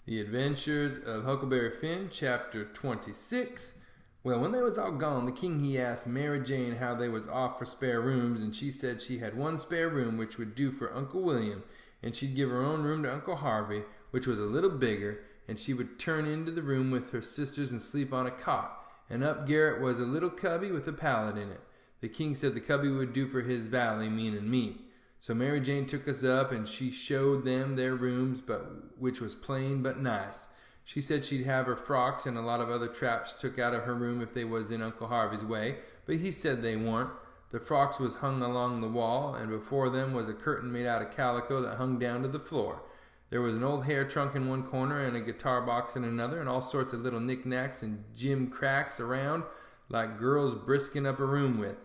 The Adventures of Huckleberry Finn, Chapter 26. Well, when they was all gone, the king he asked Mary Jane how they was off for spare rooms, and she said she had one spare room which would do for Uncle William, and she'd give her own room to Uncle Harvey, which was a little bigger, and she would turn into the room with her sisters and sleep on a cot, and up garret was a little cubby with a pallet in it. The king said the cubby would do for his valley, meaning me. So Mary Jane took us up, and she showed them their rooms, which was plain but nice. She said she'd have her frocks and a lot of other traps took out of her room if they was in Uncle Harvey's way, but he said they weren't. The frocks was hung along the wall, and before them was a curtain made out of calico that hung down to the floor. There was an old hair trunk in one corner and a guitar box in another, and all sorts of little knickknacks and gimcracks around, like girls brisking up a room with.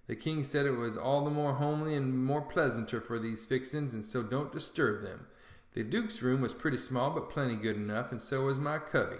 The king said it was all the more homely and more pleasanter for these fixins, and so don't disturb them. The duke's room was pretty small, but plenty good enough, and so was my cubby.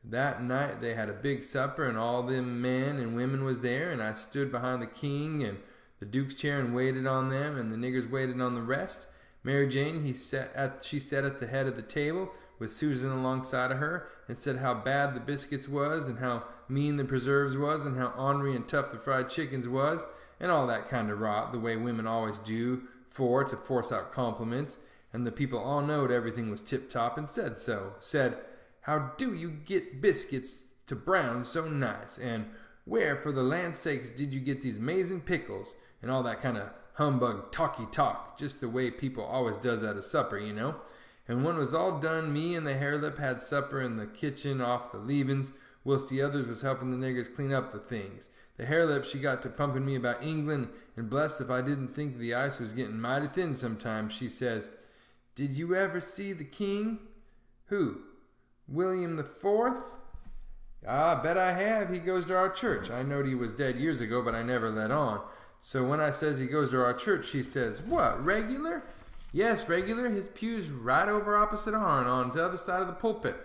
That night they had a big supper, and all them men and women was there, and I stood behind the king and the duke's chair and waited on them, and the niggers waited on the rest. Mary Jane, she sat at the head of the table, with Susan alongside of her, and said how bad the biscuits was, and how mean the preserves was, and how ornery and tough the fried chickens was, and all that kind of rot, the way women always do, to force out compliments. And the people all knowed everything was tip-top, and said so. Said, how do you get biscuits to brown so nice? And where, for the land's sakes, did you get these amazing pickles? And all that kind of humbug talky talk, just the way people always does at a supper, you know. And when it was all done, me and the harelip had supper in the kitchen off the leavings, whilst the others was helping the niggers clean up the things. The harelip, she got to pumping me about England, and blessed if I didn't think the ice was getting mighty thin sometimes. She says, did you ever see the king? Who? William the Fourth? I bet I have. He goes to our church. I knowed he was dead years ago, but I never let on. So when I says he goes to our church, she says, what, regular? Yes, regular. His pew's right over opposite ourn on the other side of the pulpit.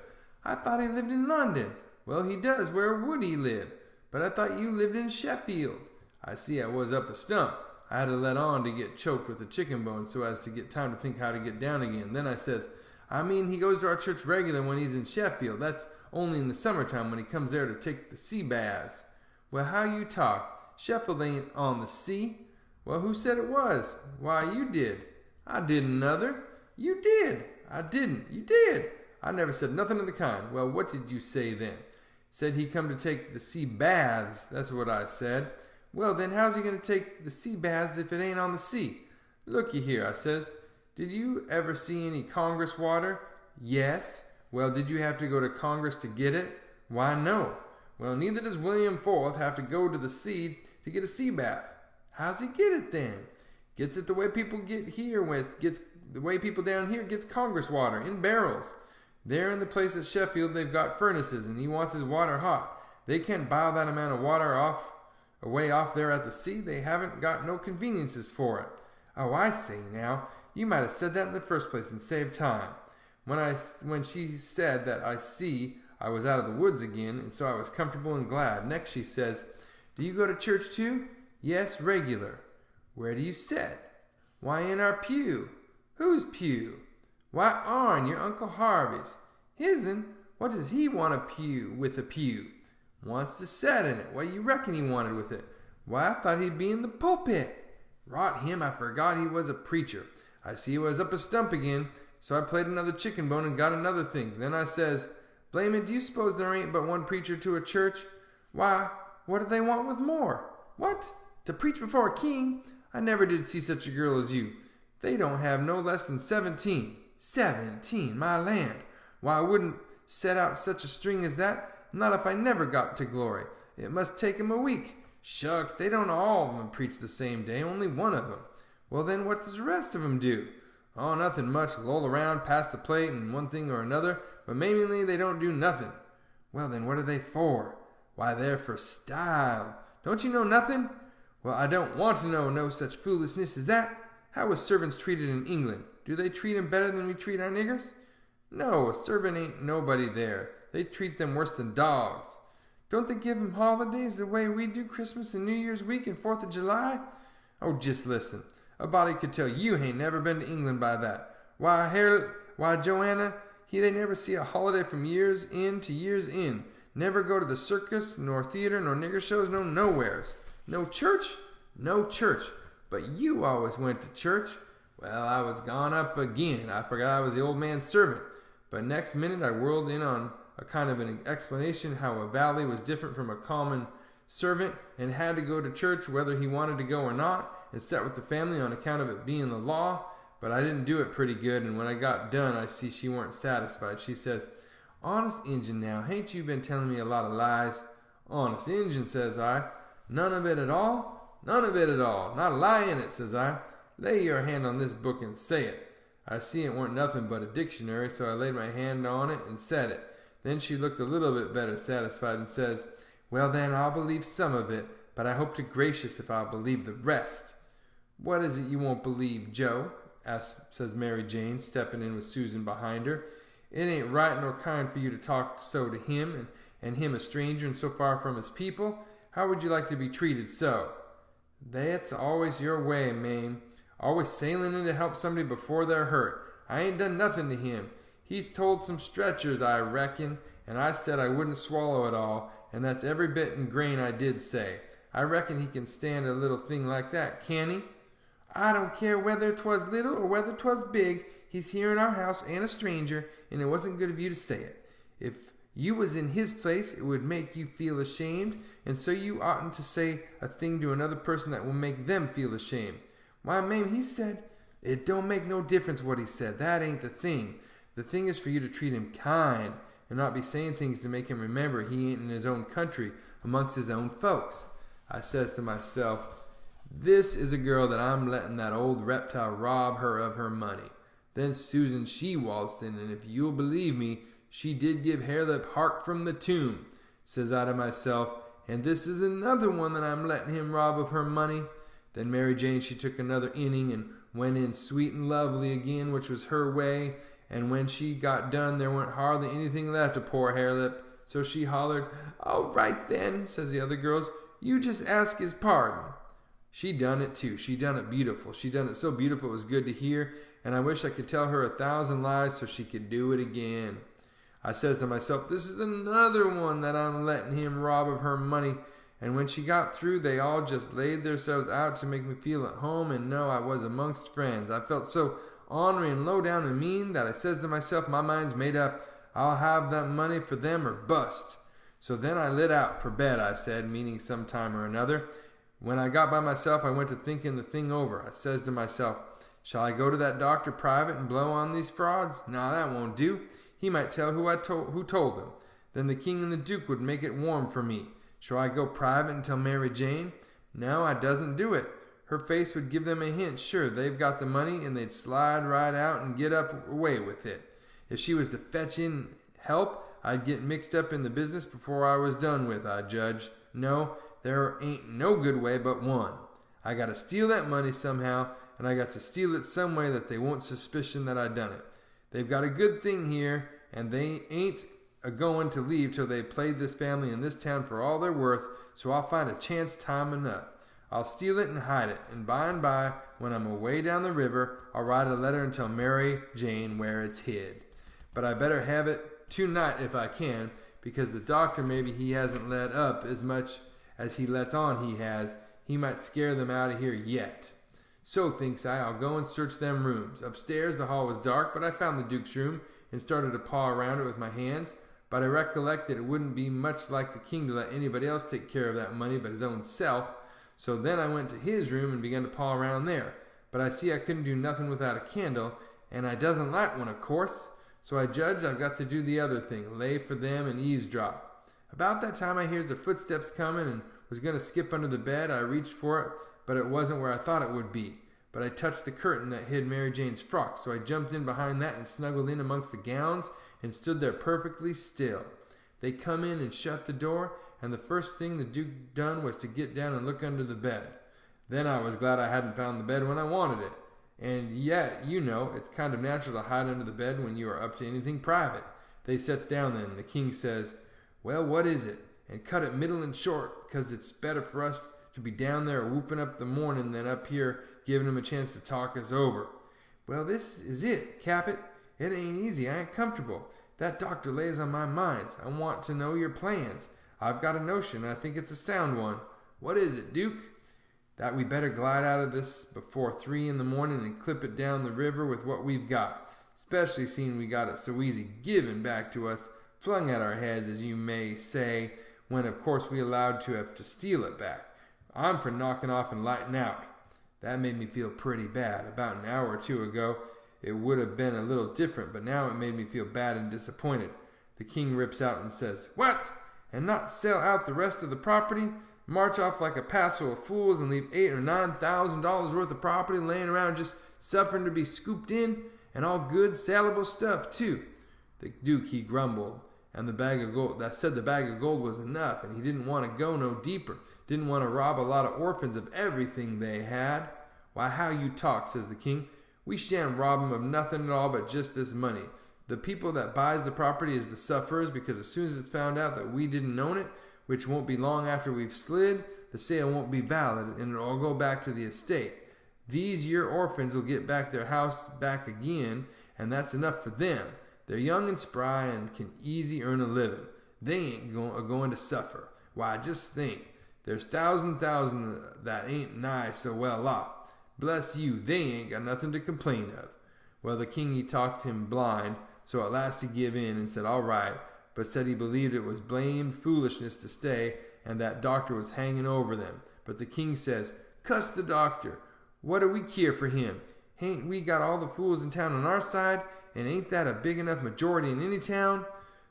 I thought he lived in London. Well, he does. Where would he live? But I thought you lived in Sheffield. I see I was up a stump. I had to let on to get choked with a chicken bone so as to get time to think how to get down again. Then I says, I mean, he goes to our church regular when he's in Sheffield. That's only in the summertime when he comes there to take the sea baths. Well, how you talk? Sheffield ain't on the sea. Well, who said it was? Why, you did. I didn't, nother. You did. I didn't. You did. I never said nothing of the kind. Well, what did you say then? Said he come to take the sea baths. That's what I said. Well, then how's he going to take the sea baths if it ain't on the sea? Looky here, I says. Did you ever see any Congress water? Yes. Well, did you have to go to Congress to get it? Why, no. Well, neither does William IV have to go to the sea to get a sea bath. How's he get it then? Gets it the way people get here the way people down here gets Congress water in barrels. There in the place at Sheffield they've got furnaces, and he wants his water hot. They can't boil that amount of water away off there at the sea. They haven't got no conveniences for it. Oh, I see now. You might have said that in the first place and saved time. When she said that, I was out of the woods again, and so I was comfortable and glad. Next she says, do you go to church too? Yes, regular. Where do you sit? Why, in our pew. Whose pew? Why, ourn, your Uncle Harvey's. His'n? What does he want a pew with a pew? Wants to set in it. What you reckon he wanted with it? Why, I thought he'd be in the pulpit. Rot him, I forgot he was a preacher. I see he was up a stump again, so I played another chicken bone and got another thing. Then I says, blame it, do you suppose there ain't but one preacher to a church? Why, what do they want with more? What? To preach before a king? I never did see such a girl as you. They don't have no less than 17. 17, my land. Why, I wouldn't set out such a string as that. Not if I never got to glory. It must take 'em a week. Shucks, they don't all of 'em preach the same day, only one of 'em. Well then, what does the rest of 'em do? Oh, nothing much. Loll around, pass the plate, and one thing or another, but mainly they don't do nothing. Well then, what are they for? Why, they're for style. Don't you know nothing? Well, I don't want to know no such foolishness as that. How was servants treated in England? Do they treat 'em better than we treat our niggers? No, a servant ain't nobody there. They treat them worse than dogs. Don't they give 'em holidays the way we do Christmas and New Year's week and 4th of July? Oh, just listen. A body could tell you ain't never been to England by that. Why, Joanna, They never see a holiday from years in to years in. Never go to the circus, nor theater, nor nigger shows, no nowheres. No church? No church. But you always went to church. Well, I was gone up again. I forgot I was the old man's servant. But next minute I whirled in on a kind of an explanation how a valet was different from a common servant and had to go to church whether he wanted to go or not, and sat with the family on account of it being the law. But I didn't do it pretty good, and when I got done I see she weren't satisfied. She says, "Honest Injun now, hain't you been telling me a lot of lies?" "Honest Injun," says I. "None of it at all?" "None of it at all. Not a lie in it," says I. "Lay your hand on this book and say it." I see it weren't nothing but a dictionary, so I laid my hand on it and said it. Then she looked a little bit better satisfied and says, "Well then, I'll believe some of it, but I hope to gracious if I'll believe the rest." "What is it you won't believe, Joe?" says Mary Jane, stepping in with Susan behind her. "It ain't right nor kind for you to talk so to him, and him a stranger and so far from his people. How would you like to be treated so?" "That's always your way, Mame. Always sailing in to help somebody before they're hurt. I ain't done nothing to him. He's told some stretchers, I reckon, and I said I wouldn't swallow it all, and that's every bit in grain I did say. I reckon he can stand a little thing like that, can he?" "I don't care whether 'twas little or whether 'twas big. He's here in our house and a stranger, and it wasn't good of you to say it. If you was in his place, it would make you feel ashamed, and so you oughtn't to say a thing to another person that will make them feel ashamed." "Why, ma'am, he said—" "It don't make no difference what he said. That ain't the thing. The thing is for you to treat him kind, and not be saying things to make him remember he ain't in his own country, amongst his own folks." I says to myself, this is a girl that I'm letting that old reptile rob her of her money. Then Susan, she waltzed in, and if you'll believe me, she did give Harelip hark from the tomb. Says I to myself, and this is another one that I'm letting him rob of her money. Then Mary Jane, she took another inning and went in sweet and lovely again, which was her way, and when she got done, there weren't hardly anything left of poor Harelip. So she hollered, "All right then," says the other girls, "you just ask his pardon." She done it too. She done it beautiful. She done it so beautiful it was good to hear, and I wish I could tell her 1,000 lies so she could do it again. I says to myself, this is another one that I'm letting him rob of her money. And when she got through, they all just laid themselves out to make me feel at home and know I was amongst friends. I felt so ornery and low down and mean that I says to myself, my mind's made up. I'll have that money for them or bust. So then I lit out for bed, I said, meaning some time or another. When I got by myself, I went to thinking the thing over. I says to myself, shall I go to that doctor private and blow on these frauds? Nah, that won't do. He might tell who told him. Then the king and the duke would make it warm for me. Shall I go private and tell Mary Jane? No, I doesn't do it. Her face would give them a hint. Sure, they've got the money, and they'd slide right out and get up away with it. If she was to fetch in help, I'd get mixed up in the business before I was done with, I judge. No, there ain't no good way but one. I got to steal that money somehow, and I got to steal it some way that they won't suspicion that I done it. They've got a good thing here, and they ain't a-going to leave till they've played this family in this town for all they're worth, so I'll find a chance time enough. I'll steal it and hide it, and by, when I'm away down the river, I'll write a letter and tell Mary Jane where it's hid. But I better have it tonight if I can, because the doctor maybe he hasn't let up as much as he lets on he has. He might scare them out of here yet. So, thinks I, I'll go and search them rooms. Upstairs the hall was dark, but I found the Duke's room and started to paw around it with my hands. But I recollect that it wouldn't be much like the king to let anybody else take care of that money but his own self. So then I went to his room and began to paw around there. But I see I couldn't do nothing without a candle, and I doesn't light one, of course. So I judged I've got to do the other thing, lay for them and eavesdrop. About that time I hears the footsteps coming and was going to skip under the bed. I reached for it, but it wasn't where I thought it would be. But I touched the curtain that hid Mary Jane's frock, so I jumped in behind that and snuggled in amongst the gowns and stood there perfectly still. They come in and shut the door, and the first thing the Duke done was to get down and look under the bed. Then I was glad I hadn't found the bed when I wanted it. And yet, you know, it's kind of natural to hide under the bed when you are up to anything private. They sets down then, and the king says, well, what is it? And cut it middle and short, 'cause it's better for us to be down there whooping up the morning than up here giving him a chance to talk us over. Well, this is it, Capet. It ain't easy. I ain't comfortable. That doctor lays on my mind. I want to know your plans. I've got a notion, and I think it's a sound one. What is it, Duke? That we better glide out of this before 3 in the morning and clip it down the river with what we've got, especially seeing we got it so easy given back to us, flung at our heads, as you may say, when of course we allowed to have to steal it back. I'm for knocking off and lighting out. That made me feel pretty bad. About an hour or two ago, it would have been a little different, but now it made me feel bad and disappointed. The king rips out and says, What? And not sell out the rest of the property? March off like a passel of fools and leave $8,000 or $9,000 worth of property laying around just suffering to be scooped in, and all good, salable stuff too. The Duke, he grumbled, and the bag of gold. That said the bag of gold was enough, and he didn't want to go no deeper. Didn't want to rob a lot of orphans of everything they had. Why, how you talk, says the king. We shan't rob 'em of nothing at all but just this money. The people that buys the property is the sufferers, because as soon as it's found out that we didn't own it, which won't be long after we've slid, the sale won't be valid, and it'll all go back to the estate. These your orphans will get back their house back again, and that's enough for them. They're young and spry and can easy earn a living. They ain't going to suffer. Why, just think. There's thousand that ain't nigh so well off. Bless you, they ain't got nothing to complain of. Well, the king, he talked him blind, so at last he give in and said all right, but said he believed it was blamed foolishness to stay, and that doctor was hanging over them. But the king says, Cuss the doctor. What do we care for him? Hain't we got all the fools in town on our side, and ain't that a big enough majority in any town?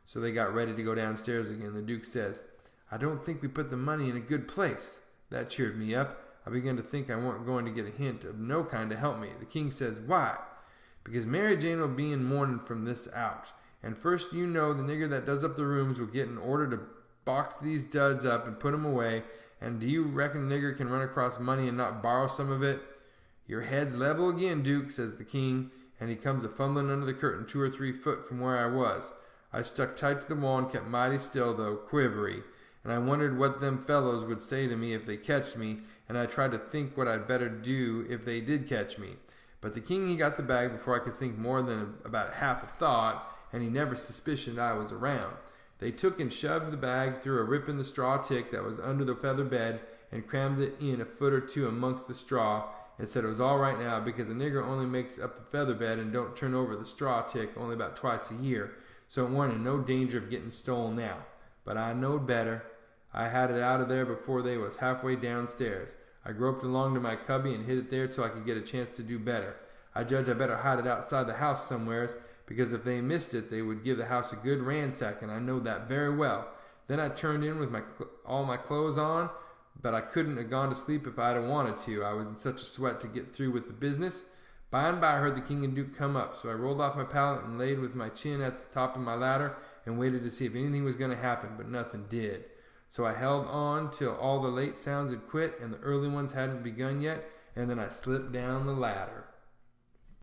So they got ready to go downstairs again. The Duke says, I don't think we put the money in a good place. That cheered me up. I began to think I weren't going to get a hint of no kind to help me. The king says, Why? Because Mary Jane will be in mourning from this out. And first you know the nigger that does up the rooms will get an order to box these duds up and put 'em away. And do you reckon nigger can run across money and not borrow some of it? Your head's level again, Duke, says the king, and he comes a-fumbling under the curtain 2 or 3 foot from where I was. I stuck tight to the wall and kept mighty still, though quivery, and I wondered what them fellows would say to me if they catched me, and I tried to think what I'd better do if they did catch me. But the king, he got the bag before I could think more than about half a thought, and he never suspicioned I was around. They took and shoved the bag through a rip in the straw tick that was under the feather bed and crammed it in a foot or two amongst the straw, and said it was all right now because the nigger only makes up the feather bed and don't turn over the straw tick only about twice a year, so it weren't in no danger of getting stolen now. But I knowed better. I had it out of there before they was halfway downstairs. I groped along to my cubby and hid it there till I could get a chance to do better. I judged I better hide it outside the house somewheres, because if they missed it, they would give the house a good ransack, and I know that very well. Then I turned in with all my clothes on, but I couldn't have gone to sleep if I'd have wanted to. I was in such a sweat to get through with the business. By and by I heard the king and duke come up, so I rolled off my pallet and laid with my chin at the top of my ladder and waited to see if anything was going to happen, but nothing did. So I held on till all the late sounds had quit and the early ones hadn't begun yet, and then I slipped down the ladder.